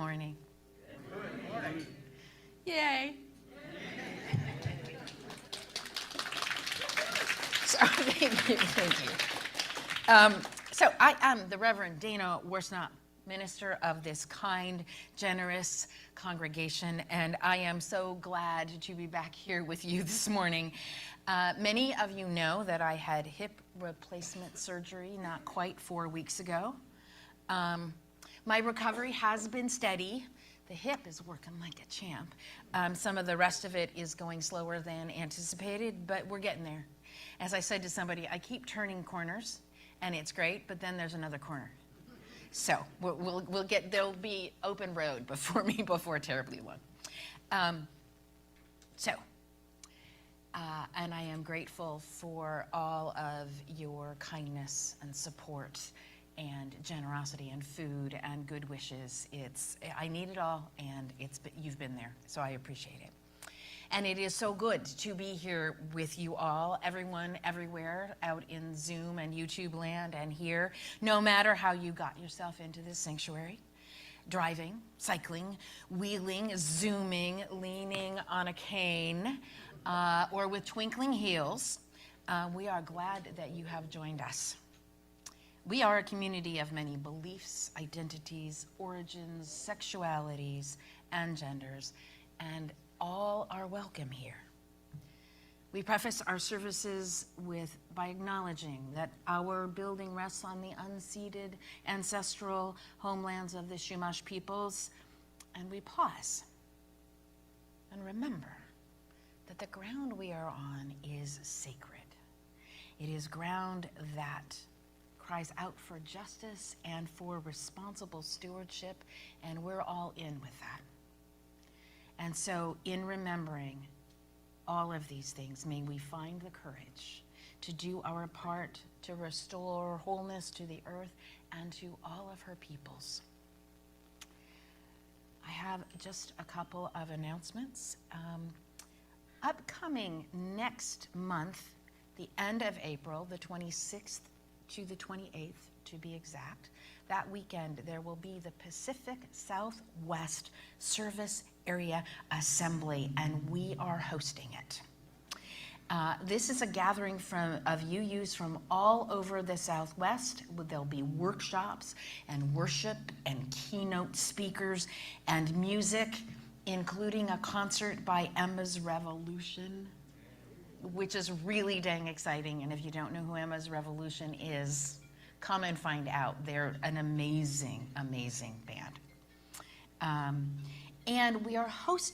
morning. Good morning. Yay. So, thank you. So I am the Reverend Dana Worsnop, minister of this kind, generous congregation, and I am so glad to be back here with you this morning. Many of you know that I had hip replacement surgery not quite 4 weeks ago. My recovery has been steady. The hip is working like a champ. Some of the rest of it is going slower than anticipated, but we're getting there. As I said to somebody, I keep turning corners, and it's great, but then there's another corner. So we'll get, there'll be open road before me before terribly long. And I am grateful for all of your kindness and support and generosity and food and good wishes. I need it all, and you've been there, so I appreciate it. And it is so good to be here with you all, everyone, everywhere, out in Zoom and YouTube land and here, no matter how you got yourself into this sanctuary, driving, cycling, wheeling, zooming, leaning on a cane, or with twinkling heels, we are glad that you have joined us. We are a community of many beliefs, identities, origins, sexualities, and genders, and all are welcome here. We preface our services by acknowledging that our building rests on the unceded ancestral homelands of the Chumash peoples, and we pause and remember that the ground we are on is sacred. It is ground that cries out for justice and for responsible stewardship, and we're all in with that. And so, in remembering all of these things, may we find the courage to do our part to restore wholeness to the earth and to all of her peoples. I have just a couple of announcements. Upcoming next month, the end of April, the 26th to the 28th to be exact, that weekend there will be the Pacific Southwest Service Area Assembly, and we are hosting it. This is a gathering of UUs from all over the Southwest. There'll be workshops and worship and keynote speakers and music, including a concert by Emma's Revolution, which is really dang exciting. And if you don't know who Emma's Revolution is, come and find out. They're an amazing, amazing band. And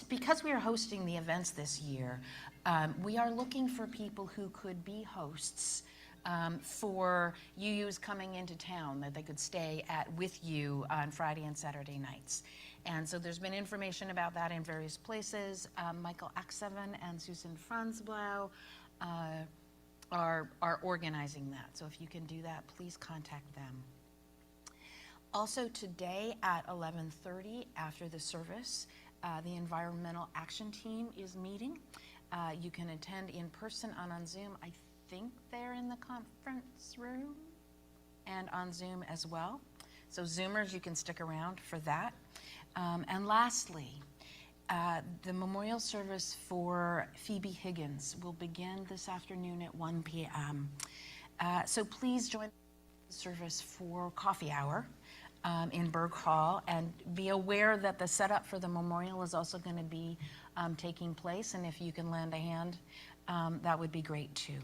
because we are hosting the events this year, we are looking for people who could be hosts for UUs coming into town that they could stay with you on Friday and Saturday nights. And so there's been information about that in various places. Michael Axeven and Susan Franzblau are organizing that. So if you can do that, please contact them. Also today at 11:30 after the service, the Environmental Action Team is meeting. You can attend in person and on Zoom. I think they're in the conference room and on Zoom as well. So Zoomers, you can stick around for that. And lastly, the memorial service for Phoebe Higgins will begin this afternoon at 1 p.m. So please join the service for coffee hour in Berg Hall, and be aware that the setup for the memorial is also going to be taking place, and if you can lend a hand, that would be great too.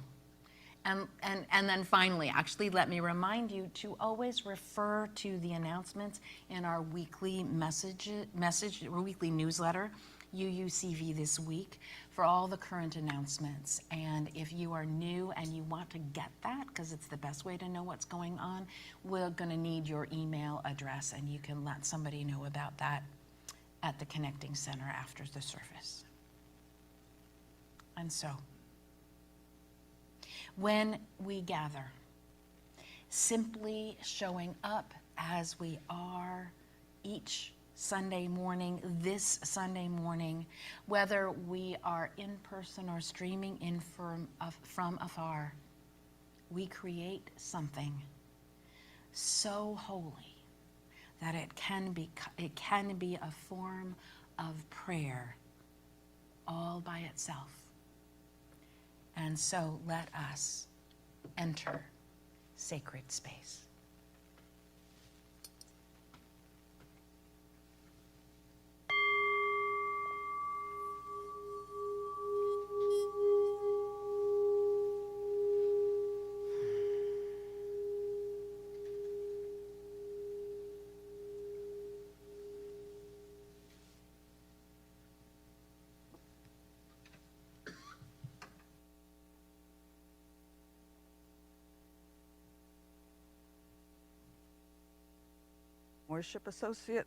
And then finally, actually, let me remind you to always refer to the announcements in our weekly weekly newsletter, UUCV This Week, for all the current announcements. And if you are new and you want to get that, because it's the best way to know what's going on, we're going to need your email address, and you can let somebody know about that at the Connecting Center after the service. And so, when we gather, simply showing up as we are each Sunday morning, this Sunday morning, whether we are in person or streaming in from afar, we create something so holy that it can be a form of prayer all by itself. And so let us enter sacred space. Worship Associate,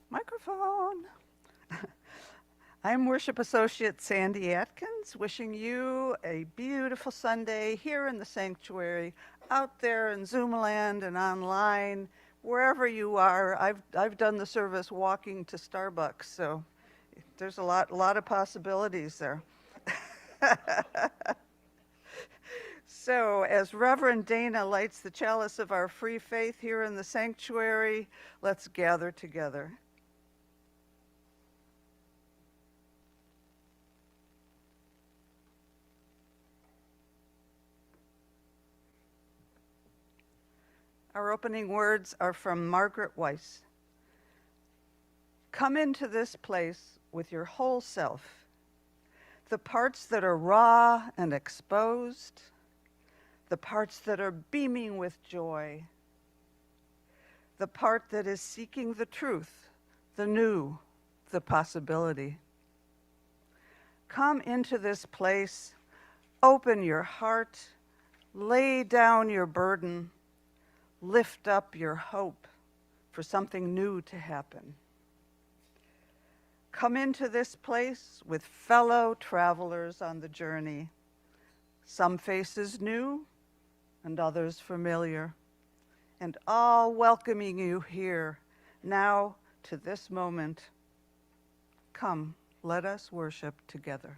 microphone. I'm Worship Associate Sandy Atkins, wishing you a beautiful Sunday here in the sanctuary, out there in Zoomland and online, wherever you are. I've done the service walking to Starbucks, so there's a lot of possibilities there. So as Reverend Dana lights the chalice of our free faith here in the sanctuary, let's gather together. Our opening words are from Margaret Weiss. Come into this place with your whole self, the parts that are raw and exposed, the parts that are beaming with joy, the part that is seeking the truth, the new, the possibility. Come into this place, open your heart, lay down your burden, lift up your hope for something new to happen. Come into this place with fellow travelers on the journey, some faces new and others familiar, and all welcoming you here now to this moment. Come, let us worship together.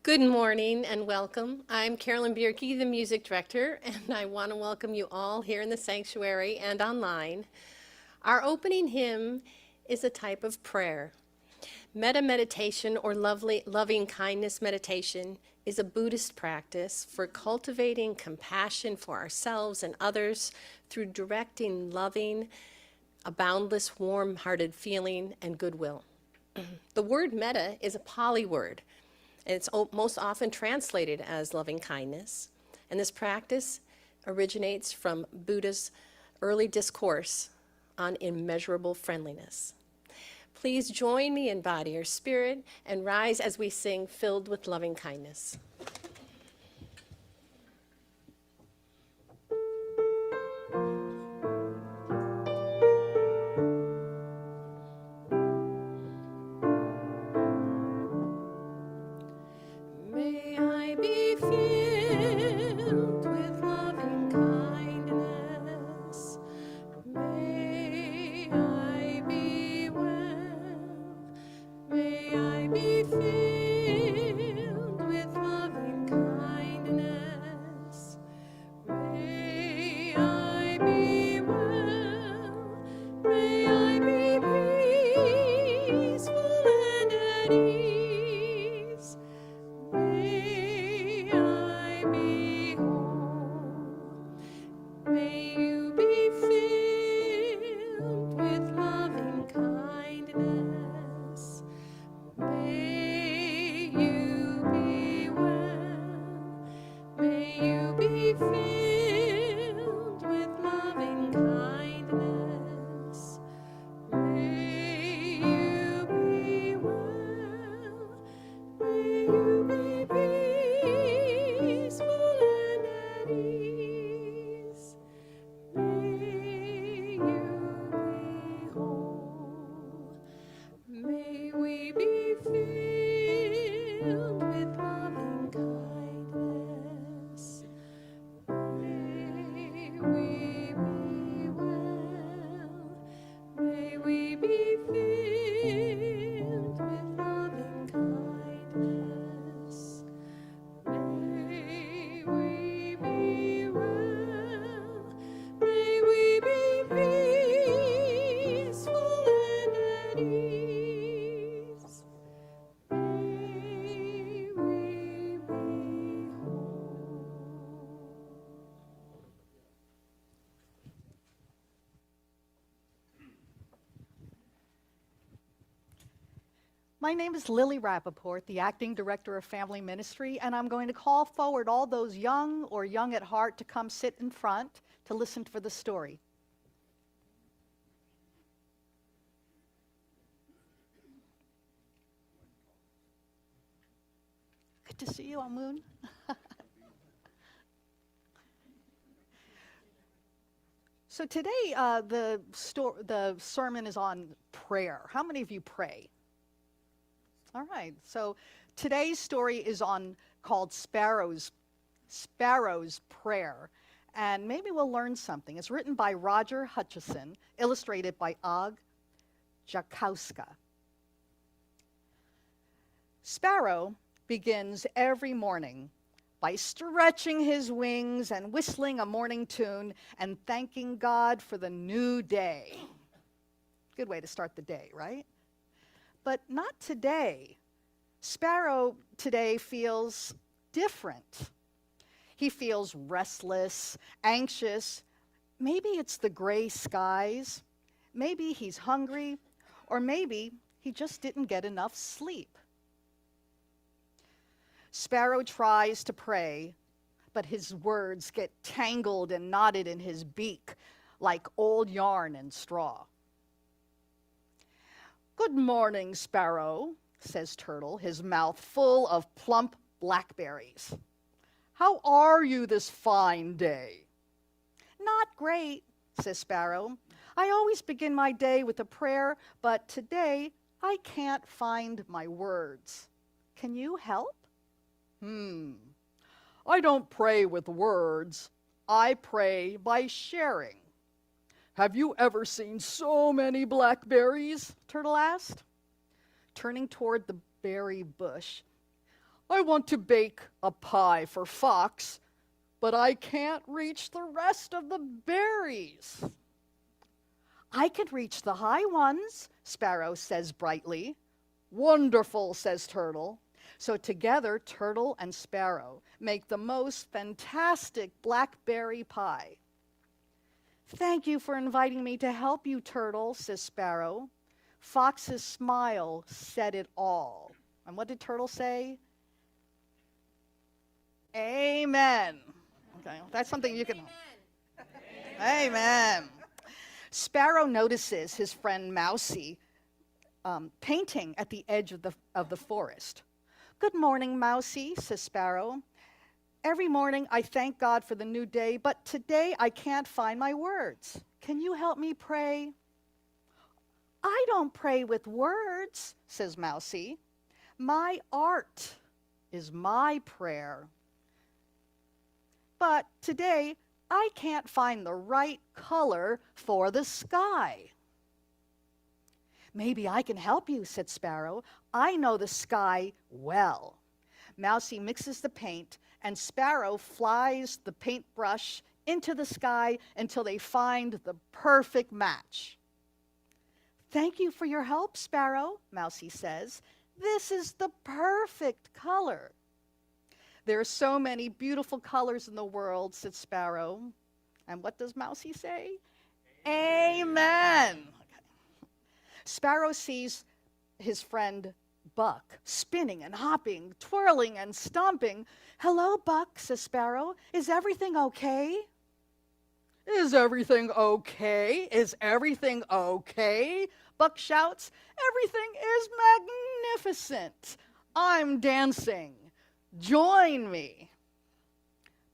Good morning and welcome. I'm Carolyn Bierke, the music director, and I want to welcome you all here in the sanctuary and online. Our opening hymn is a type of prayer. Metta meditation, or loving kindness meditation, is a Buddhist practice for cultivating compassion for ourselves and others through directing loving, a boundless, warm-hearted feeling and goodwill. The word metta is a Pali word, and it's most often translated as loving kindness. And this practice originates from Buddha's early discourse on immeasurable friendliness. Please join me in body or spirit and rise as we sing Filled with Loving Kindness. May I be filled with loving kindness. May I be well. May I be filled with loving kindness. May I be well. May I be peaceful and at ease. May My name is Lily Rappaport, the Acting Director of Family Ministry, and I'm going to call forward all those young or young at heart to come sit in front to listen for the story. Good to see you, Amun. So today, the sermon is on prayer. How many of you pray? All right, so today's story is called Sparrow's Prayer, and maybe we'll learn something. It's written by Roger Hutchison, illustrated by Og Jakowska. Sparrow begins every morning by stretching his wings and whistling a morning tune and thanking God for the new day. Good way to start the day, right? But not today. Sparrow today feels different. He feels restless, anxious. Maybe it's the gray skies. Maybe he's hungry, or maybe he just didn't get enough sleep. Sparrow tries to pray, but his words get tangled and knotted in his beak like old yarn and straw. "Good morning, Sparrow," says Turtle, his mouth full of plump blackberries. "How are you this fine day?" "Not great," says Sparrow. "I always begin my day with a prayer, but today I can't find my words. Can you help?" "I don't pray with words. I pray by sharing." "Have you ever seen so many blackberries?" Turtle asked, turning toward the berry bush. "I want to bake a pie for Fox, but I can't reach the rest of the berries." "I can reach the high ones," Sparrow says brightly. "Wonderful," says Turtle. So together, Turtle and Sparrow make the most fantastic blackberry pie. "Thank you for inviting me to help you, Turtle," says Sparrow. Fox's smile said it all. And what did Turtle say? Amen. Okay, that's something you can... Amen. Sparrow notices his friend Mousie painting at the edge of the forest. "Good morning, Mousie," says Sparrow. "Every morning I thank God for the new day, but today I can't find my words. Can you help me pray?" "I don't pray with words," says Mousie. "My art is my prayer. But today I can't find the right color for the sky." "Maybe I can help you," said Sparrow. "I know the sky well." Mousie mixes the paint, and Sparrow flies the paintbrush into the sky until they find the perfect match. "Thank you for your help, Sparrow," Mousie says. "This is the perfect color." "There are so many beautiful colors in the world," said Sparrow. And what does Mousie say? Amen. Sparrow sees his friend Buck spinning and hopping, twirling and stomping. "Hello, Buck," says Sparrow. "Is everything okay?" "Is everything okay? Is everything okay?" Buck shouts. "Everything is magnificent. I'm dancing. Join me."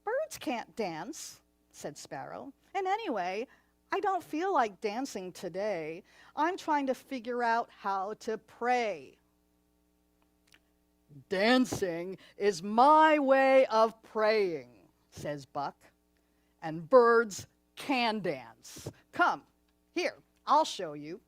"Birds can't dance," said Sparrow. "And anyway, I don't feel like dancing today. I'm trying to figure out how to pray." "Dancing is my way of praying," says Buck. "And birds can dance. Come, here, I'll show you."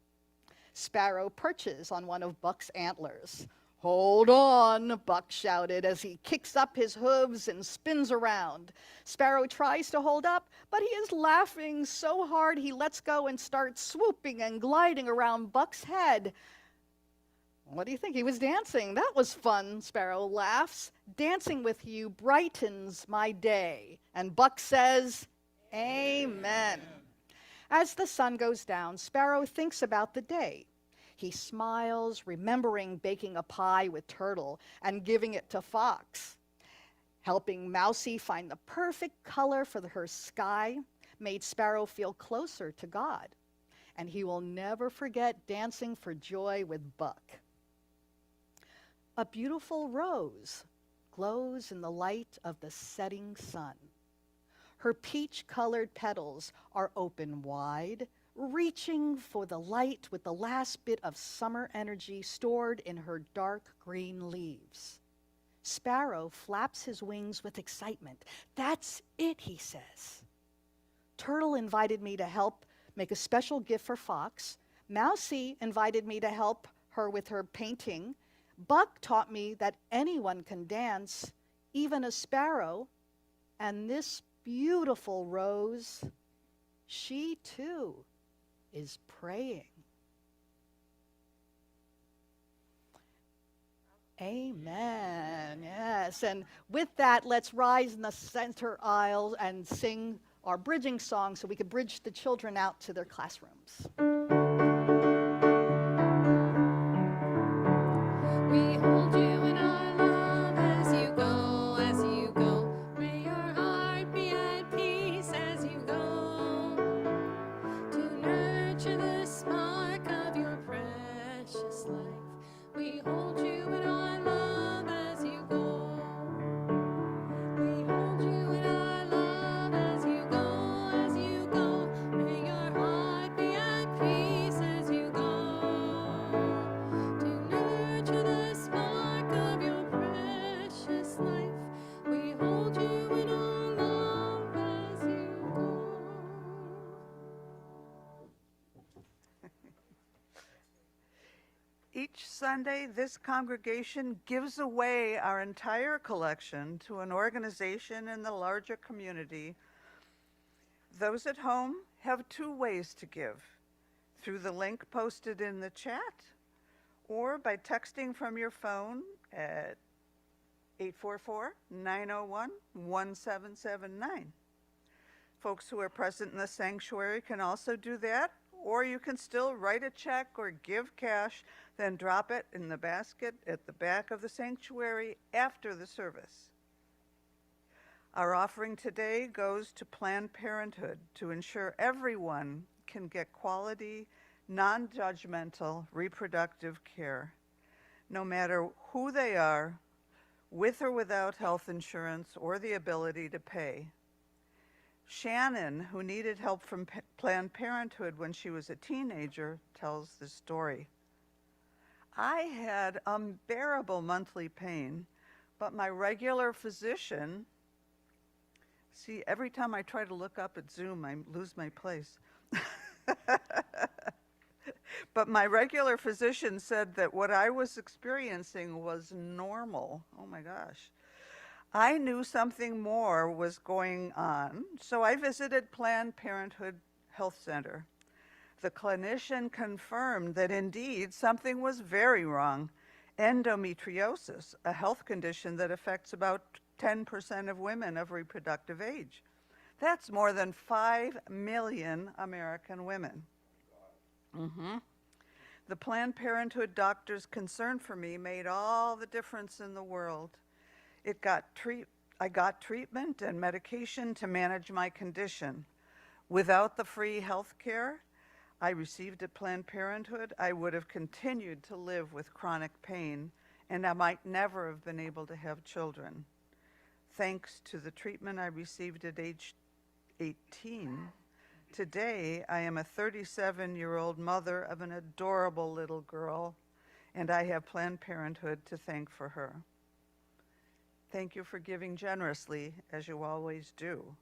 Sparrow perches on one of Buck's antlers. "Hold on," Buck shouted as he kicks up his hooves and spins around. Sparrow tries to hold up, but he is laughing so hard he lets go and starts swooping and gliding around Buck's head. "What do you think? He was dancing. That was fun," Sparrow laughs. "Dancing with you brightens my day." And Buck says, Amen. As the sun goes down, Sparrow thinks about the day. He smiles, remembering baking a pie with Turtle and giving it to Fox. Helping Mousie find the perfect color for her sky made Sparrow feel closer to God. And he will never forget dancing for joy with Buck. A beautiful rose glows in the light of the setting sun. Her peach-colored petals are open wide, reaching for the light with the last bit of summer energy stored in her dark green leaves. Sparrow flaps his wings with excitement. "That's it," he says. Turtle invited me to help make a special gift for Fox. Mousie invited me to help her with her painting. Buck taught me that anyone can dance, even a sparrow. And this beautiful rose, she too is praying. Amen. Yes. And with that, let's rise in the center aisle and sing our bridging song so we can bridge the children out to their classrooms. We hold you in our love as you go, as you go. May your heart be at peace as you go. To nurture the spark of your precious life. We hold you in our love as you go. We hold you in our love as you go, as you go. May your heart be at peace as you go. To nurture the spark of your precious life. We hold you in our love as you go. Each Sunday, this congregation gives away our entire collection to an organization in the larger community. Those at home have two ways to give: through the link posted in the chat, or by texting from your phone at 844-901-1779. Folks who are present in the sanctuary can also do that, or you can still write a check or give cash, then drop it in the basket at the back of the sanctuary after the service. Our offering today goes to Planned Parenthood to ensure everyone can get quality, non-judgmental reproductive care, no matter who they are, with or without health insurance or the ability to pay. Shannon, who needed help from Planned Parenthood when she was a teenager, tells this story. "I had unbearable monthly pain, but my regular physician," see, every time I try to look up at Zoom, I lose my place. "But my regular physician said that what I was experiencing was normal." Oh my gosh. "I knew something more was going on, so I visited Planned Parenthood Health Center. The clinician confirmed that indeed something was very wrong: endometriosis, a health condition that affects about 10% of women of reproductive age. That's more than 5 million American women. The Planned Parenthood doctor's concern for me made all the difference in the world. I got treatment and medication to manage my condition. Without the free health care I received at Planned Parenthood, I would have continued to live with chronic pain, and I might never have been able to have children. Thanks to the treatment I received at age 18, today I am a 37-year-old mother of an adorable little girl, and I have Planned Parenthood to thank for her. Thank you for giving generously, as you always do."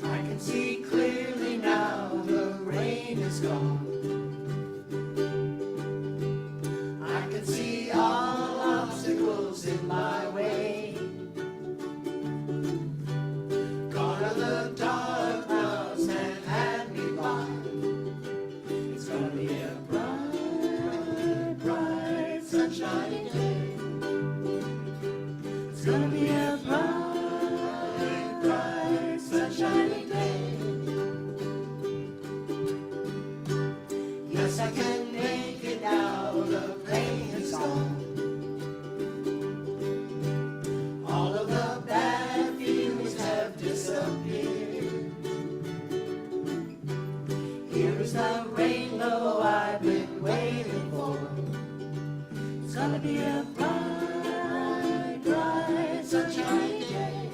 I can see clearly now, the rain is gone. Best I can make it now, the rain is gone. All of the bad feelings have disappeared. Here is the rainbow I've been waiting for. It's gonna be a bright, bright, sunshiny day.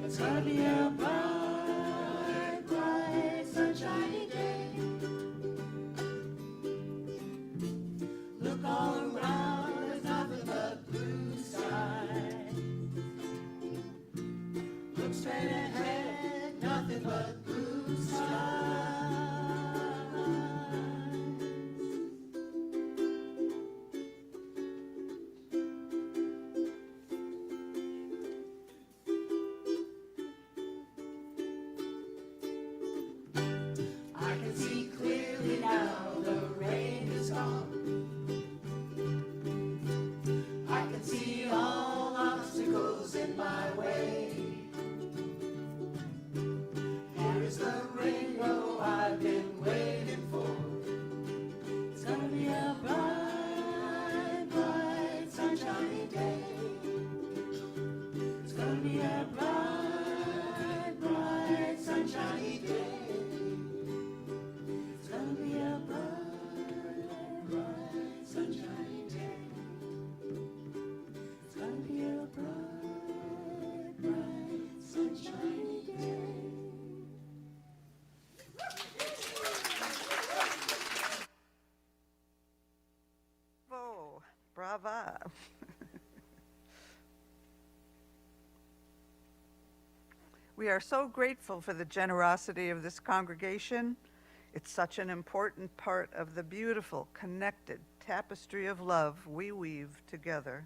It's gonna be a bright, bright, sunshiny day. Look all around, there's nothing but blue sky. Look straight ahead, nothing but blue skies. I can see clearly now, the rain is gone. I can see all obstacles in my way. Here is the rainbow I've been waiting for. It's gonna be a bright, bright, sunshiny day. It's gonna be a bright, bright, sunshiny day. It's gonna be a bright, bright, sunshiny day. It's gonna be a bright, bright, sunshiny day. Bravo, brava. We are so grateful for the generosity of this congregation. It's such an important part of the beautiful, connected tapestry of love we weave together.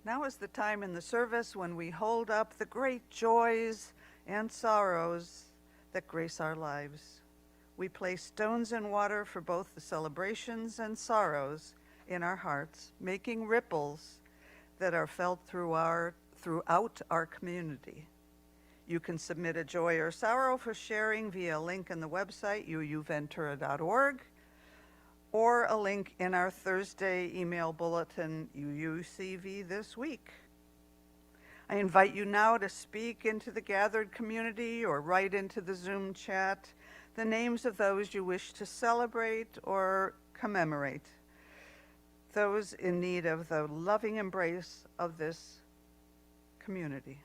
Now is the time in the service when we hold up the great joys and sorrows that grace our lives. We place stones in water for both the celebrations and sorrows in our hearts, making ripples that are felt throughout our community. You can submit a joy or sorrow for sharing via a link in the website, uuventura.org, or a link in our Thursday email bulletin, UUCV This Week. I invite you now to speak into the gathered community or write into the Zoom chat the names of those you wish to celebrate or commemorate, those in need of the loving embrace of this community.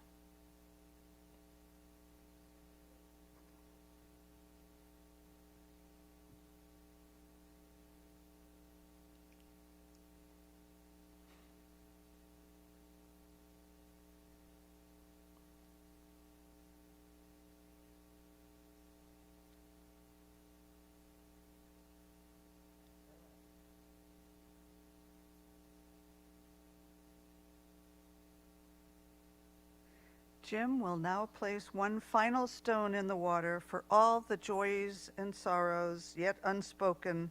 Jim will now place one final stone in the water for all the joys and sorrows yet unspoken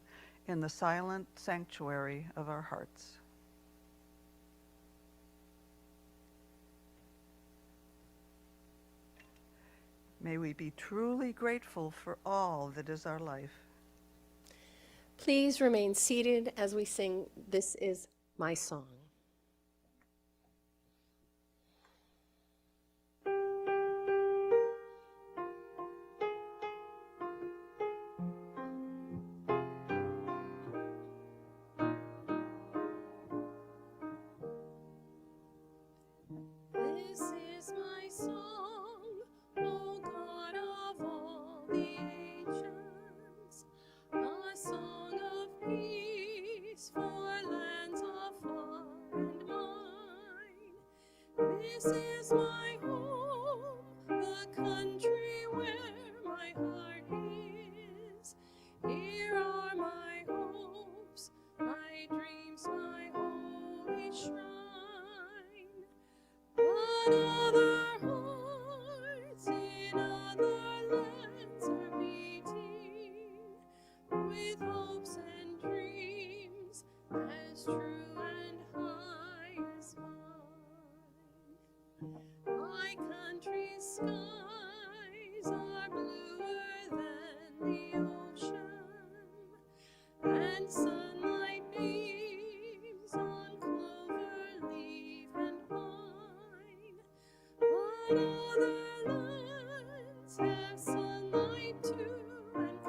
in the silent sanctuary of our hearts. May we be truly grateful for all that is our life. Please remain seated as we sing This Is My Song. This is my song, O God of all the ages, a song of peace for lands afar and mine. This is my home, the country where my heart is. Here are my hopes, my dreams, my holy shrine. But other hearts in other lands are beating with hopes and dreams as true and high as mine. My country's skies are bluer than the ocean, and sunlight beams on clover leaf and pine. But other lands have sunlight too, and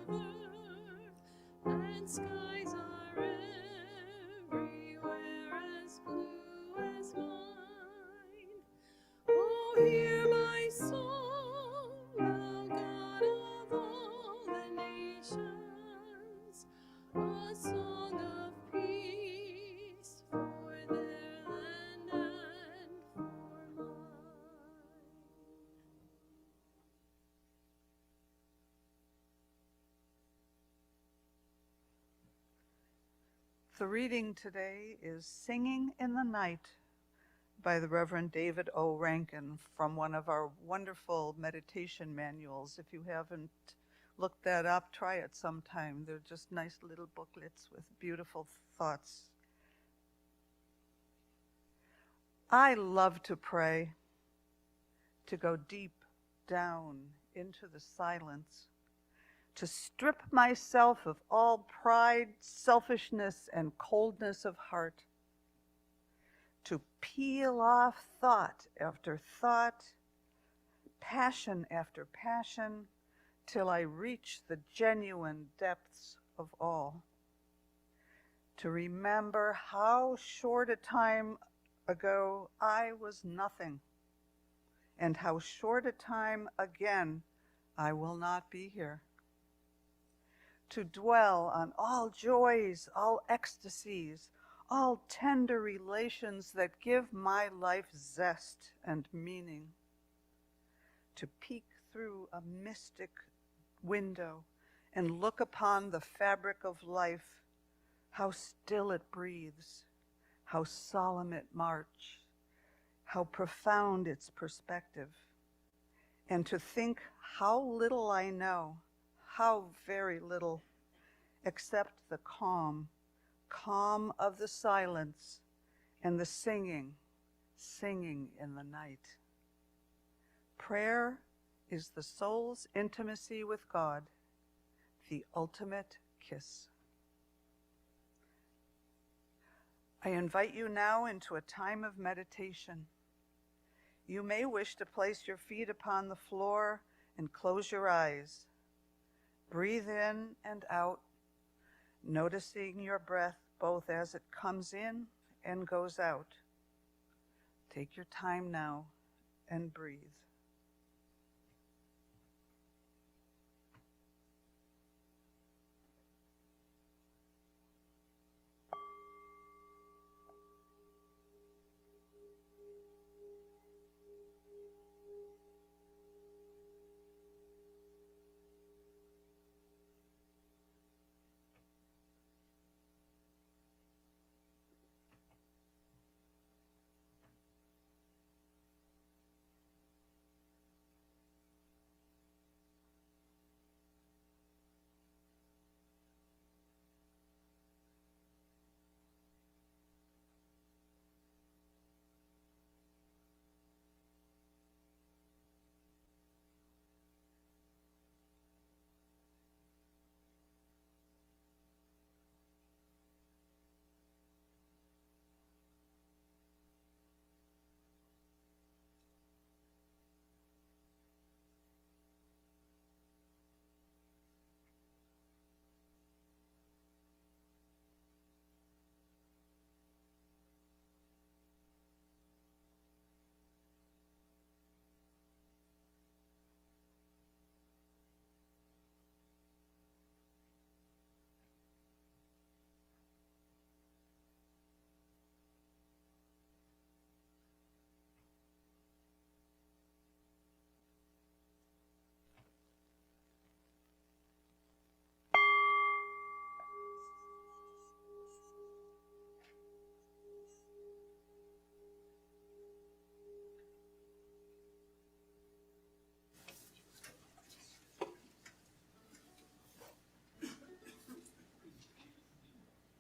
clover, and skies are everywhere as blue as mine. Oh, hear my song, thou God of all the nations, a song of peace for their land and for mine. The reading today is Singing in the Night by the Reverend David O. Rankin from one of our wonderful meditation manuals. If you haven't looked that up, try it sometime. They're just nice little booklets with beautiful thoughts. I love to pray, to go deep down into the silence, to strip myself of all pride, selfishness, and coldness of heart, to peel off thought after thought, passion after passion, till I reach the genuine depths of all. To remember how short a time ago I was nothing, and how short a time again I will not be here. To dwell on all joys, all ecstasies, all tender relations that give my life zest and meaning. To peek through a mystic window and look upon the fabric of life, how still it breathes, how solemn it march, how profound its perspective, and to think how little I know, how very little, except the calm of the silence and the singing in the night. Prayer is the soul's intimacy with God, the ultimate kiss. I invite you now into a time of meditation. You may wish to place your feet upon the floor and close your eyes. Breathe in and out, noticing your breath both as it comes in and goes out. Take your time now and breathe.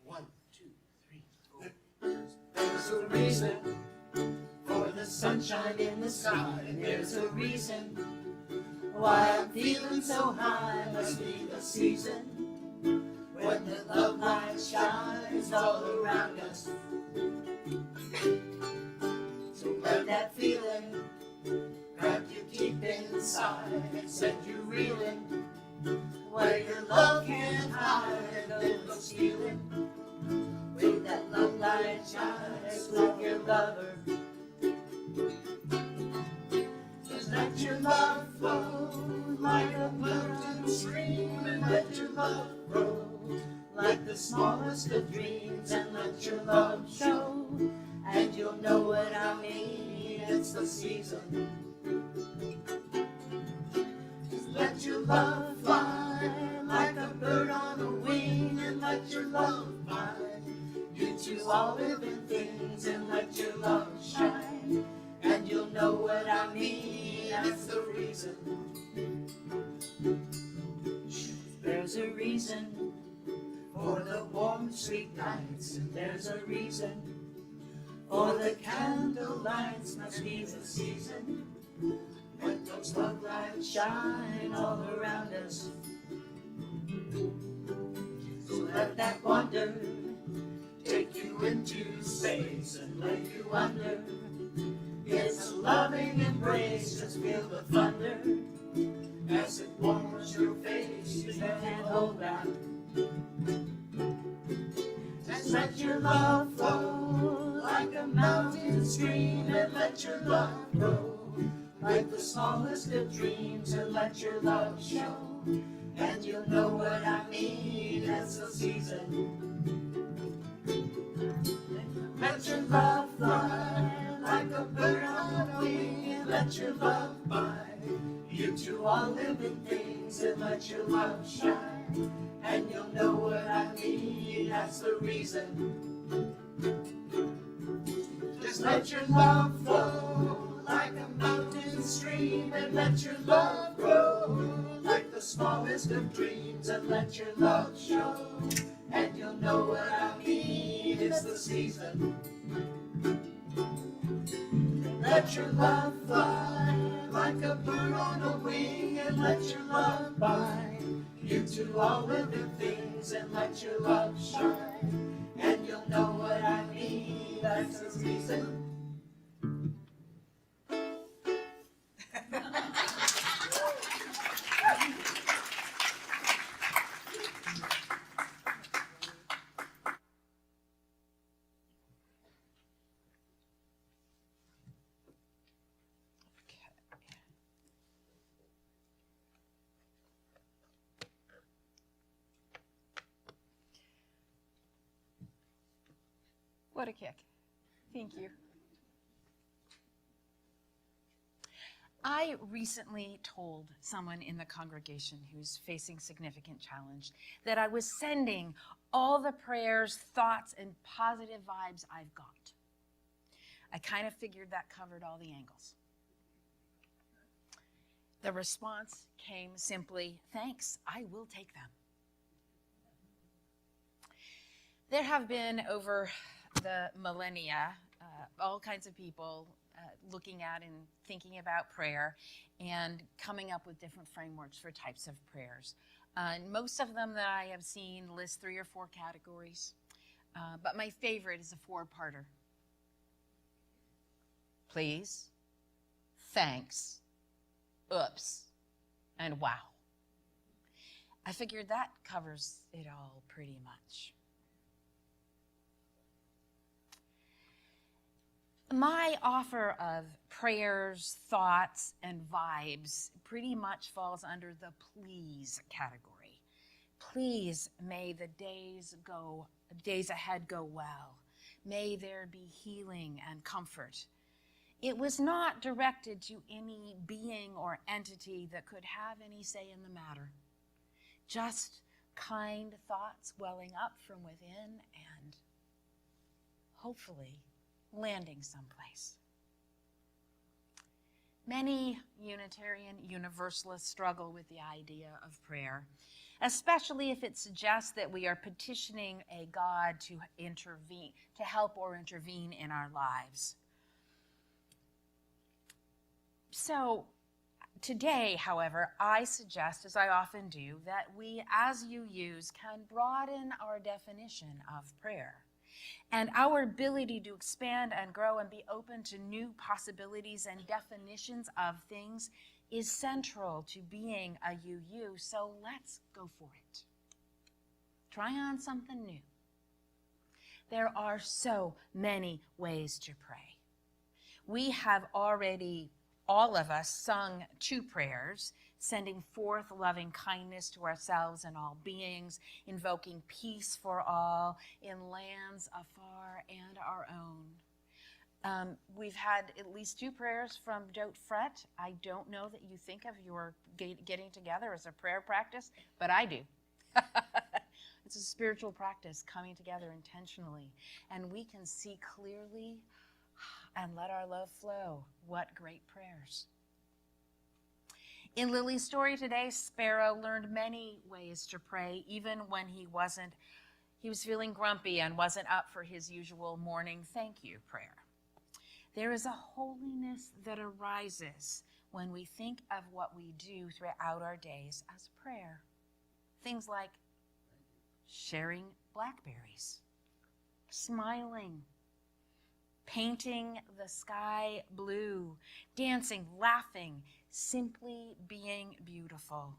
One, two, three, four. There's a reason for the sunshine in the sky, and there's a reason why I'm feeling so high. Must be the season when the love light shines all around us. So let that feeling grab you deep inside and send you reeling where your love can't hide. And those feeling where that love light shines with your lover. Just let your love flow like a mountain stream, and let your love grow like the smallest of dreams, and let your love show, and you'll know what I mean. It's the season. Just let your love fly like a bird on a wing, and let your love find you to all living things, and let your love shine, and you'll know what I mean. That's the reason. There's a reason for the warm, sweet nights, and there's a reason for the candle lights. Must be the season when those love lights shine all around us. So let that wonder take you into space and let you wonder. It's a loving embrace. Just feel the thunder as it warms your face. You can't hold back. Just let your love flow like a mountain stream, and let your love grow like the smallest of dreams, and let your love show, and you'll know what I mean. That's the season. Let your love fly like a bird on a wing, and let your love find you to all living things, and let your love shine, and you'll know what I mean. That's the reason. Just let your love flow like a mountain stream, and let your love grow like the smallest of dreams, and let your love show, and you'll know what I mean. It's the season. Let your love fly like a bird on a wing, and let your love bind you to all living things, and let your love shine, and you'll know what I mean. That's the reason. What a kick. Thank you. I recently told someone in the congregation who's facing significant challenge that I was sending all the prayers, thoughts, and positive vibes I've got. I kind of figured that covered all the angles. The response came simply, "Thanks, I will take them." There have been over the millennia all kinds of people looking at and thinking about prayer and coming up with different frameworks for types of prayers. Most of them that I have seen list 3 or 4 categories, but my favorite is a 4-parter. Please, thanks, oops, and wow. I figured that covers it all pretty much. My offer of prayers, thoughts, and vibes pretty much falls under the please category. Please, may the days ahead go well. May there be healing and comfort. It was not directed to any being or entity that could have any say in the matter. Just kind thoughts welling up from within and hopefully landing someplace. Many Unitarian Universalists struggle with the idea of prayer, especially if it suggests that we are petitioning a God to intervene, to help or intervene in our lives. So today, however, I suggest, as I often do, that we, as you use, can broaden our definition of prayer. And our ability to expand and grow and be open to new possibilities and definitions of things is central to being a UU. So let's go for it. Try on something new. There are so many ways to pray. We have already, all of us, sung 2 prayers, sending forth loving kindness to ourselves and all beings, invoking peace for all in lands afar and our own. We've had at least 2 prayers from Don't Fret. I don't know that you think of your getting together as a prayer practice, but I do. It's a spiritual practice, coming together intentionally, and we can see clearly and let our love flow. What great prayers. In Lily's story today, Sparrow learned many ways to pray, even when he was feeling grumpy and wasn't up for his usual morning thank you prayer. There is a holiness that arises when we think of what we do throughout our days as prayer. Things like sharing blackberries, smiling, painting the sky blue, dancing, laughing, simply being beautiful.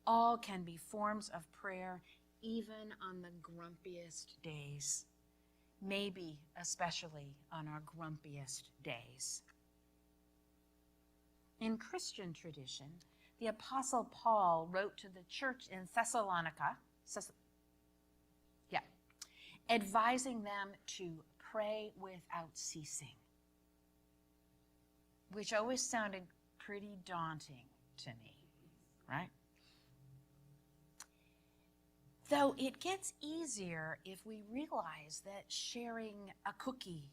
All can be forms of prayer, even on the grumpiest days. Maybe especially on our grumpiest days. In Christian tradition, the Apostle Paul wrote to the church in Thessalonica, advising them to pray without ceasing, which always sounded pretty daunting to me, right? Though it gets easier if we realize that sharing a cookie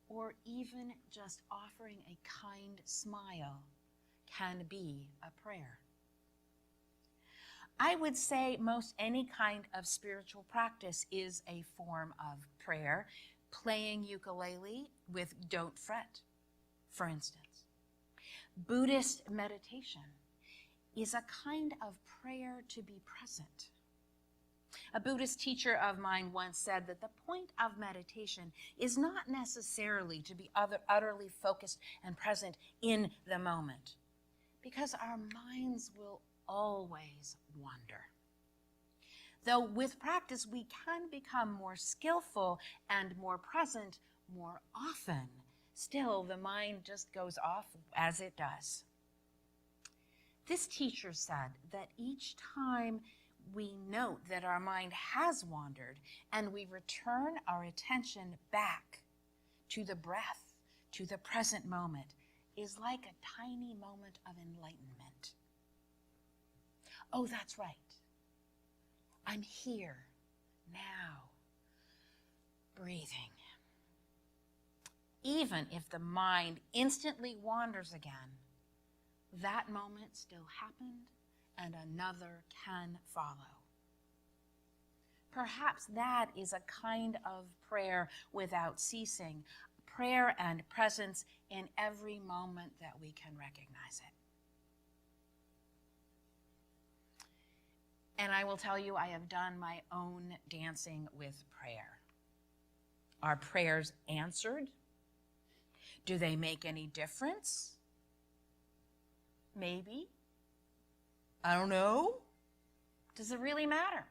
or even just offering a kind smile can be a prayer. I would say most any kind of spiritual practice is a form of prayer. Playing ukulele with Don't Fret, for instance. Buddhist meditation is a kind of prayer to be present. A Buddhist teacher of mine once said that the point of meditation is not necessarily to be utterly focused and present in the moment, because our minds will always wander. Though with practice we can become more skillful and more present more often, still the mind just goes off as it does. This teacher said that each time we note that our mind has wandered and we return our attention back to the breath, to the present moment, is like a tiny moment of enlightenment. Oh, that's right. I'm here now, breathing. Even if the mind instantly wanders again, that moment still happened and another can follow. Perhaps that is a kind of prayer without ceasing, prayer and presence in every moment that we can recognize it. And I will tell you, I have done my own dancing with prayer. Are prayers answered? Do they make any difference? Maybe. I don't know. Does it really matter?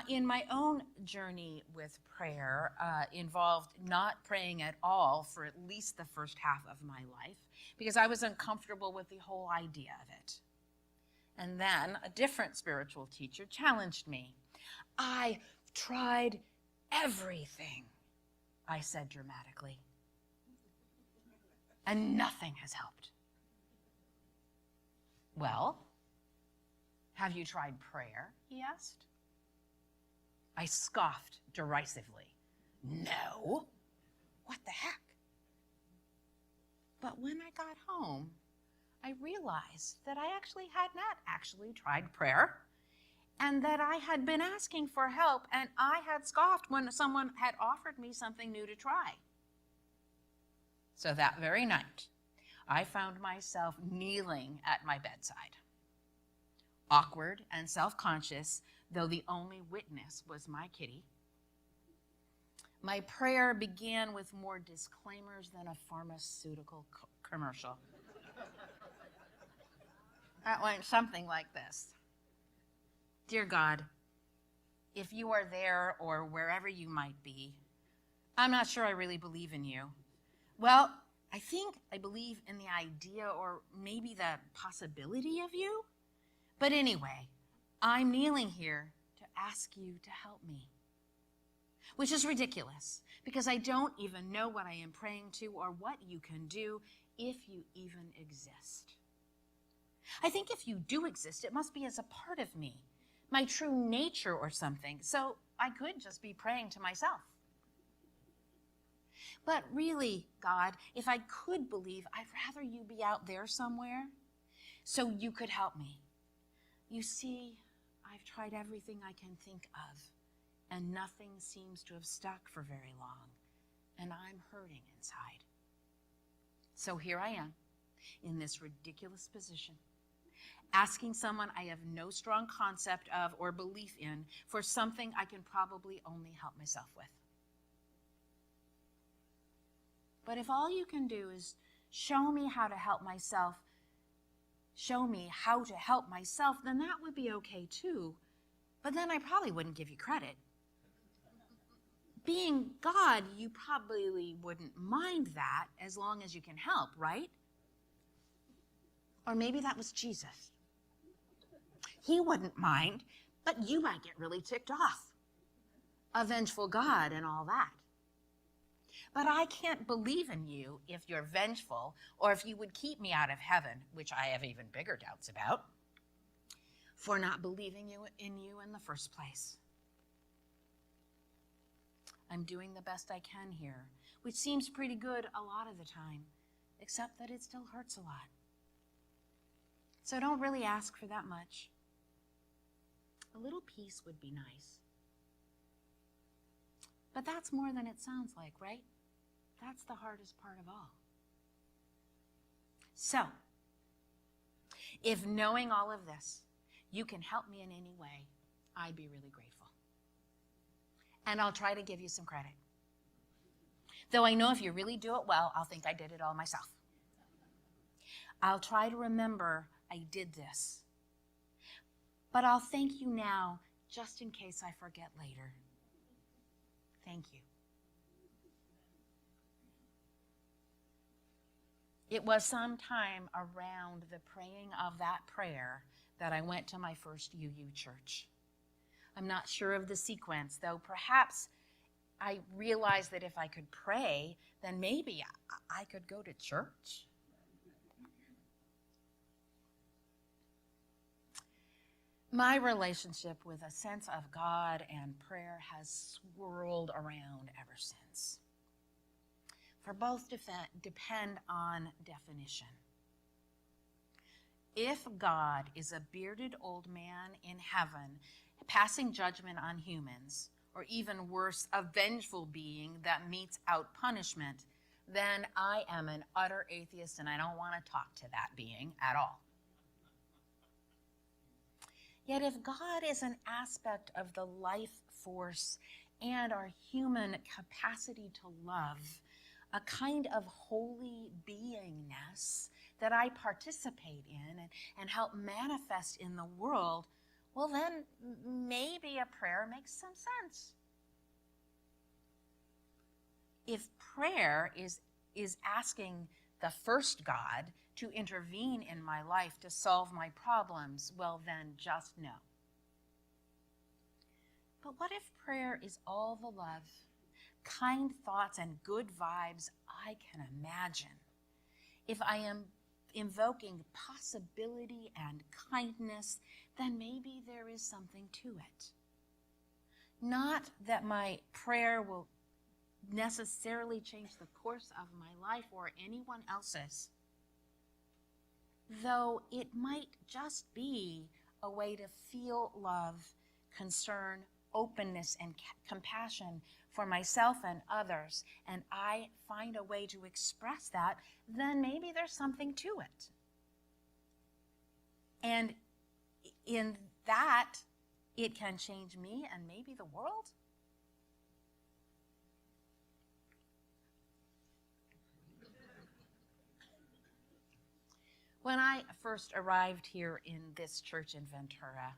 In my own journey with prayer involved not praying at all for at least the first half of my life because I was uncomfortable with the whole idea of it. And then a different spiritual teacher challenged me. I tried everything, I said dramatically, and nothing has helped. Well, have you tried prayer? He asked. I scoffed derisively. No. What the heck? But when I got home, I realized that I had not actually tried prayer, and that I had been asking for help, and I had scoffed when someone had offered me something new to try. So that very night, I found myself kneeling at my bedside, awkward and self-conscious, though the only witness was my kitty. My prayer began with more disclaimers than a pharmaceutical commercial. That went something like this. Dear God, if you are there or wherever you might be, I'm not sure I really believe in you. Well, I think I believe in the idea or maybe the possibility of you. But anyway, I'm kneeling here to ask you to help me. Which is ridiculous, because I don't even know what I am praying to or what you can do if you even exist. I think if you do exist, it must be as a part of me, my true nature or something, so I could just be praying to myself. But really, God, if I could believe, I'd rather you be out there somewhere so you could help me. You see, I've tried everything I can think of, and nothing seems to have stuck for very long, and I'm hurting inside. So here I am, in this ridiculous position, asking someone I have no strong concept of or belief in for something I can probably only help myself with. But if all you can do is show me how to help myself, then that would be okay too. But then I probably wouldn't give you credit. Being God, you probably wouldn't mind that as long as you can help, right? Or maybe that was Jesus. He wouldn't mind, but you might get really ticked off. A vengeful God and all that. But I can't believe in you if you're vengeful or if you would keep me out of heaven, which I have even bigger doubts about, for not believing in you in the first place. I'm doing the best I can here, which seems pretty good a lot of the time, except that it still hurts a lot. So don't really ask for that much. A little peace would be nice. But that's more than it sounds like, right? That's the hardest part of all. So, if knowing all of this, you can help me in any way, I'd be really grateful. And I'll try to give you some credit. Though I know if you really do it well, I'll think I did it all myself. I'll try to remember I did this. But I'll thank you now, just in case I forget later. Thank you. It was sometime around the praying of that prayer that I went to my first UU church. I'm not sure of the sequence, though perhaps I realized that if I could pray, then maybe I could go to church. My relationship with a sense of God and prayer has swirled around ever since. For both depend on definition. If God is a bearded old man in heaven, passing judgment on humans, or even worse, a vengeful being that metes out punishment, then I am an utter atheist and I don't want to talk to that being at all. Yet if God is an aspect of the life force and our human capacity to love, a kind of holy beingness that I participate in and help manifest in the world, well then maybe a prayer makes some sense. If prayer is asking the first God to intervene in my life to solve my problems, well then just no. But what if prayer is all the love, kind thoughts, and good vibes I can imagine? If I am invoking possibility and kindness, then maybe there is something to it. Not that my prayer will necessarily change the course of my life or anyone else's, though it might just be a way to feel love, concern, openness and compassion for myself and others, and I find a way to express that, then maybe there's something to it. And in that, it can change me and maybe the world. When I first arrived here in this church in Ventura,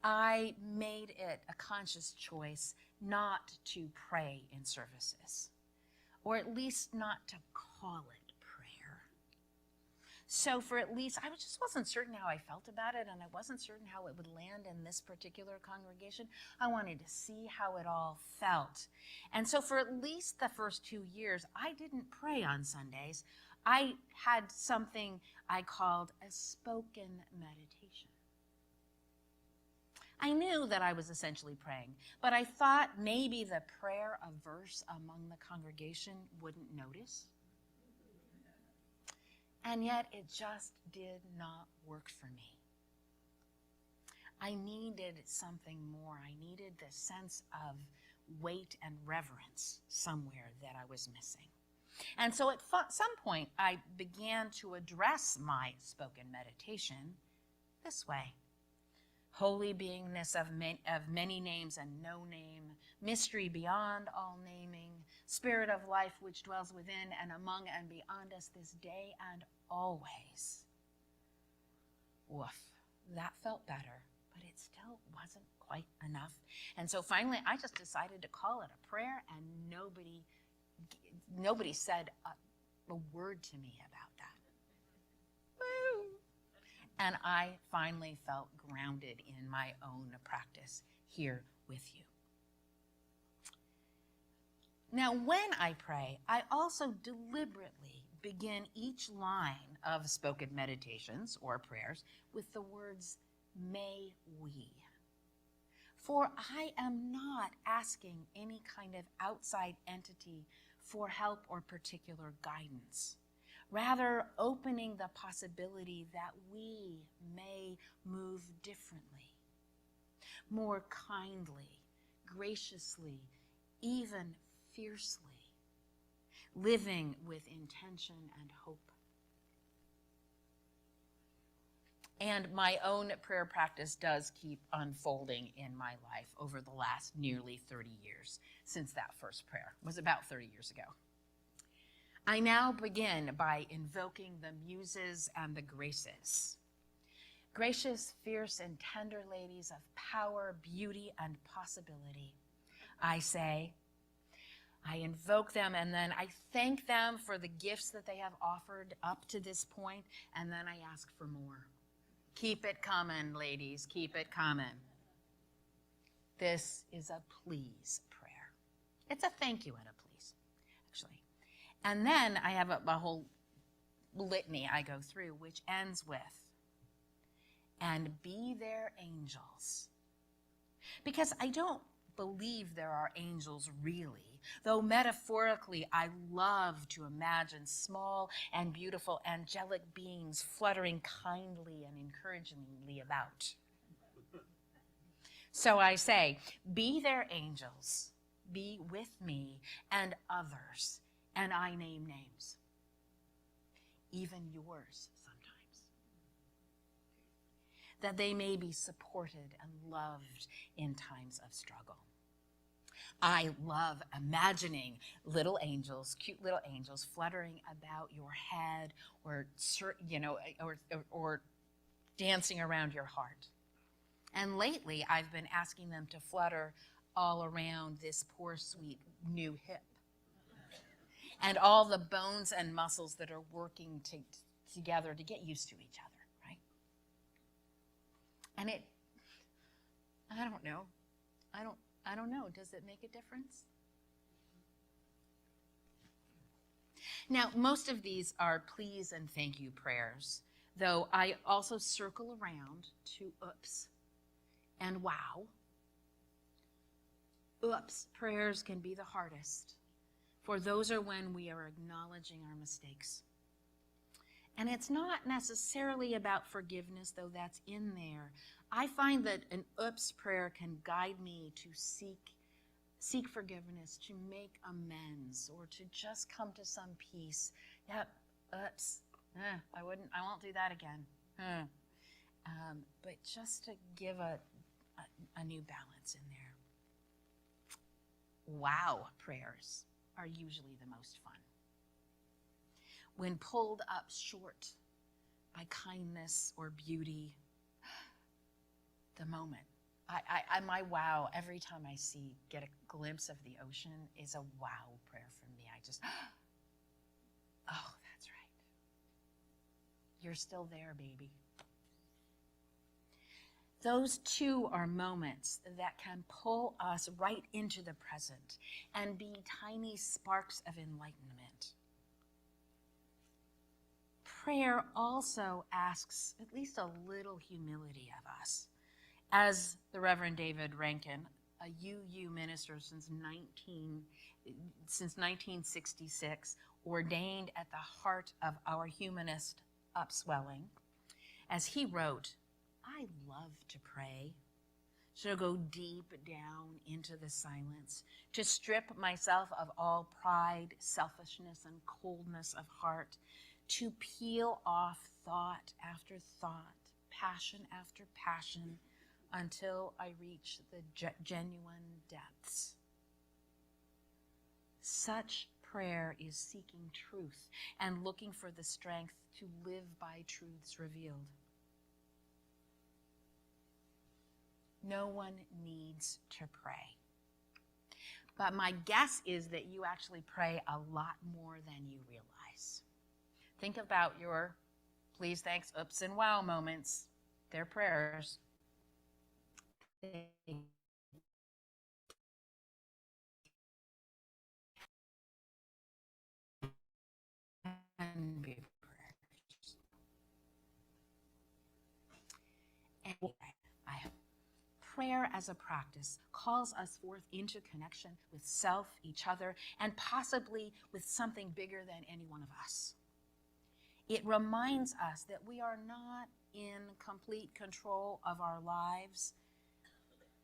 I made it a conscious choice not to pray in services, or at least not to call it prayer. So for at least, I just wasn't certain how I felt about it, and I wasn't certain how it would land in this particular congregation. I wanted to see how it all felt. And so for at least the first 2 years, I didn't pray on Sundays. I had something I called a spoken meditation. I knew that I was essentially praying, but I thought maybe the prayer averse among the congregation wouldn't notice. And yet it just did not work for me. I needed something more. I needed the sense of weight and reverence somewhere that I was missing. And so at some point, I began to address my spoken meditation this way. Holy beingness of many names and no name, mystery beyond all naming, spirit of life which dwells within and among and beyond us this day and always. Woof, that felt better, but it still wasn't quite enough. And so finally, I just decided to call it a prayer, and nobody said a word to me about that. Woo! And I finally felt grounded in my own practice here with you. Now, when I pray, I also deliberately begin each line of spoken meditations or prayers with the words, may we. For I am not asking any kind of outside entity for help or particular guidance. Rather, opening the possibility that we may move differently, more kindly, graciously, even fiercely, living with intention and hope. And my own prayer practice does keep unfolding in my life over the last nearly 30 years since that first prayer. It was about 30 years ago. I now begin by invoking the muses and the graces. Gracious, fierce, and tender ladies of power, beauty, and possibility. I say, I invoke them, and then I thank them for the gifts that they have offered up to this point, and then I ask for more. Keep it coming, ladies, keep it coming. This is a please prayer. It's a thank you and a please, actually. And then I have a whole litany I go through, which ends with, and be there angels. Because I don't believe there are angels really, though metaphorically I love to imagine small and beautiful angelic beings fluttering kindly and encouragingly about. So I say, be there angels, be with me and others, and I name names, even yours sometimes, that they may be supported and loved in times of struggle. I love imagining little angels, cute little angels, fluttering about your head, or dancing around your heart. And lately, I've been asking them to flutter all around this poor, sweet new hip, and all the bones and muscles that are working together to get used to each other, right? And I don't know. I don't know. Does it make a difference? Now, most of these are please and thank you prayers, though I also circle around to oops and wow. Oops prayers can be the hardest, for those are when we are acknowledging our mistakes. And it's not necessarily about forgiveness, though that's in there. I find that an oops prayer can guide me to seek forgiveness, to make amends, or to just come to some peace. Yep, oops, I won't do that again. But just to give a new balance in there. Wow prayers are usually the most fun. When pulled up short by kindness or beauty, the moment. My wow, every time I get a glimpse of the ocean, is a wow prayer for me. I just, oh, that's right. You're still there, baby. Those two are moments that can pull us right into the present and be tiny sparks of enlightenment. Prayer also asks at least a little humility of us. As the Reverend David Rankin, a UU minister since 1966, ordained at the heart of our humanist upswelling, as he wrote, I love to pray, to go deep down into the silence, to strip myself of all pride, selfishness, and coldness of heart, to peel off thought after thought, passion after passion, until I reach the genuine depths. Such prayer is seeking truth and looking for the strength to live by truths revealed. No one needs to pray. But my guess is that you actually pray a lot more than you realize. Think about your please, thanks, oops, and wow moments. They're prayers. They can be prayers. Anyway, prayer as a practice calls us forth into connection with self, each other, and possibly with something bigger than any one of us. It reminds us that we are not in complete control of our lives,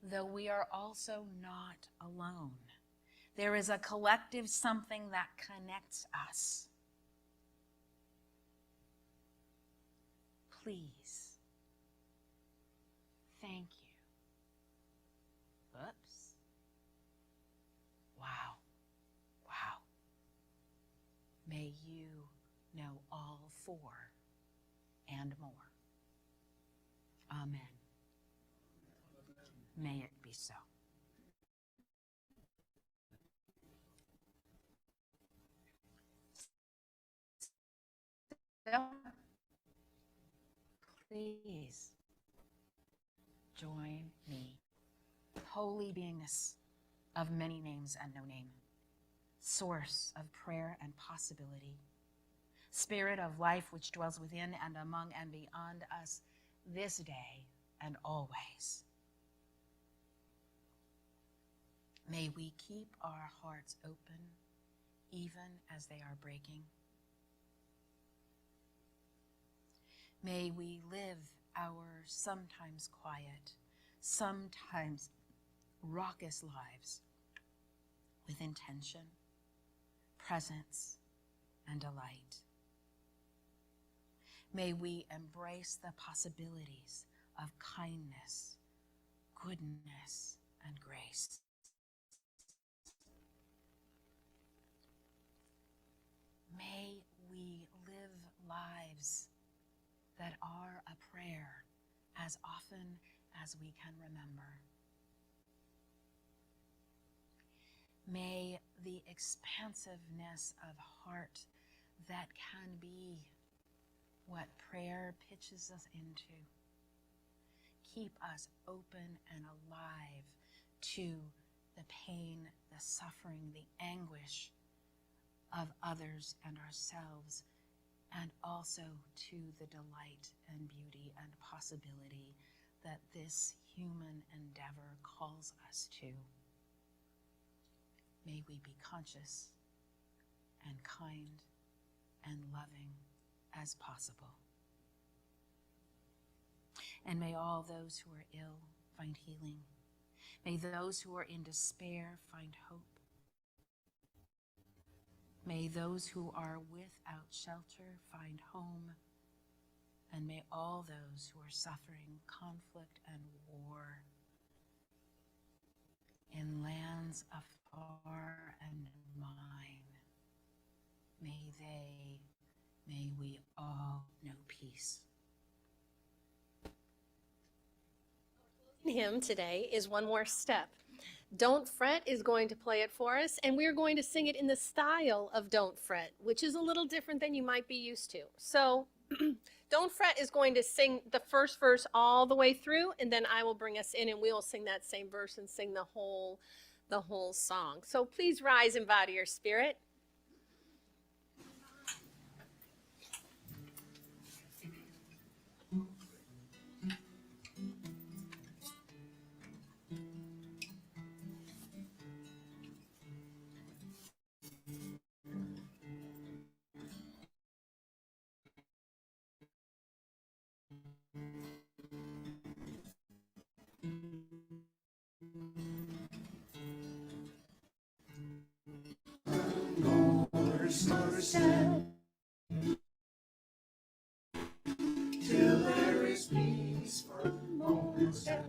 though we are also not alone. There is a collective something that connects us. Please. Thank you. Oops. Wow. Wow. May you know all four and more. Amen. May it be so. So, please join me. Holy beingness of many names and no name, source of prayer and possibility, Spirit of life which dwells within and among and beyond us this day and always. May we keep our hearts open even as they are breaking. May we live our sometimes quiet, sometimes raucous lives with intention, presence, and delight. May we embrace the possibilities of kindness, goodness, and grace. May we live lives that are a prayer as often as we can remember. May the expansiveness of heart that can be what prayer pitches us into keep us open and alive to the pain, the suffering, the anguish of others and ourselves, and also to the delight and beauty and possibility that this human endeavor calls us to. May we be conscious and kind and loving as possible. And may all those who are ill find healing. May those who are in despair find hope. May those who are without shelter find home. And may all those who are suffering conflict and war in lands afar and mine, may we all know peace. Hymn today is One More Step. Don't Fret is going to play it for us, and we're going to sing it in the style of Don't Fret, which is a little different than you might be used to. So Don't Fret is going to sing the first verse all the way through, and then I will bring us in and we'll sing that same verse and sing the whole song. So please rise in body or spirit. Till there is peace for one more step.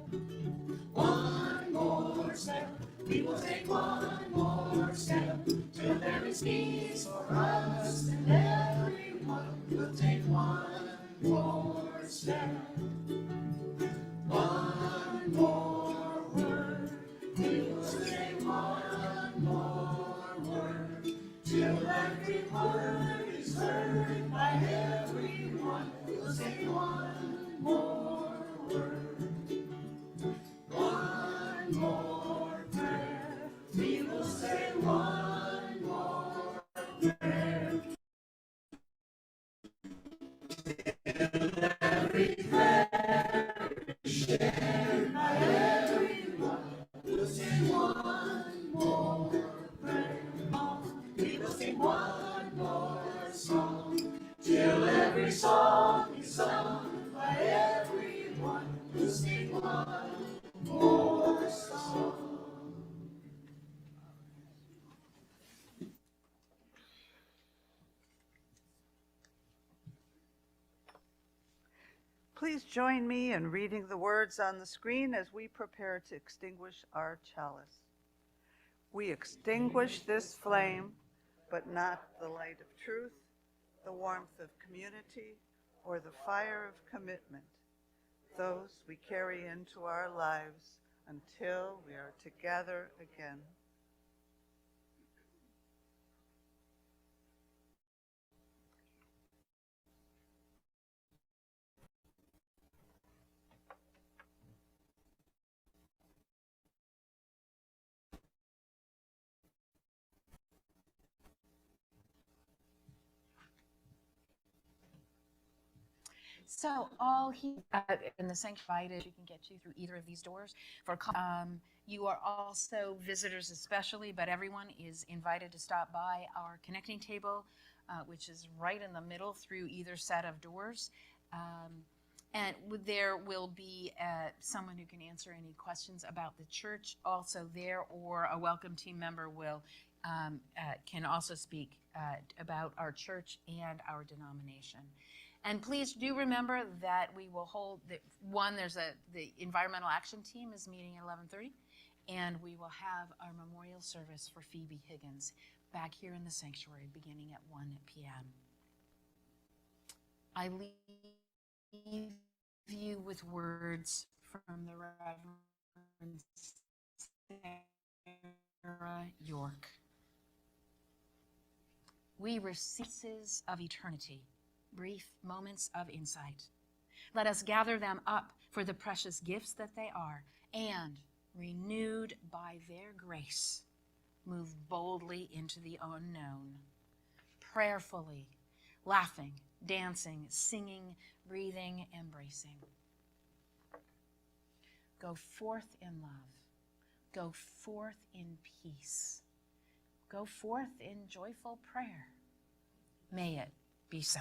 One more step. We will take one more step. Till there is peace for us and everyone. We'll take one more step. One more word. We will say one more word. Till every word is heard by everyone. We'll say one more word. One more prayer. We will say one more prayer. Every prayer is shared by everyone. We'll say one more prayer. We will sing one more song. Till every song is sung by everyone. We'll sing one more song. Please join me in reading the words on the screen as we prepare to extinguish our chalice. We extinguish this flame, but not the light of truth, the warmth of community, or the fire of commitment. Those we carry into our lives until we are together again. So all in the sanctuary, you can get to through either of these doors. You are also visitors especially, but everyone is invited to stop by our connecting table, which is right in the middle through either set of doors. And there will be someone who can answer any questions about the church also there, or a welcome team member can also speak about our church and our denomination. And please do remember that we will hold, the environmental action team is meeting at 11:30, and we will have our memorial service for Phoebe Higgins back here in the sanctuary beginning at 1 p.m. I leave you with words from the Reverend Sarah York. We recesses of eternity, brief moments of insight. Let us gather them up for the precious gifts that they are, and, renewed by their grace, move boldly into the unknown, prayerfully, laughing, dancing, singing, breathing, embracing. Go forth in love. Go forth in peace. Go forth in joyful prayer. May it be so.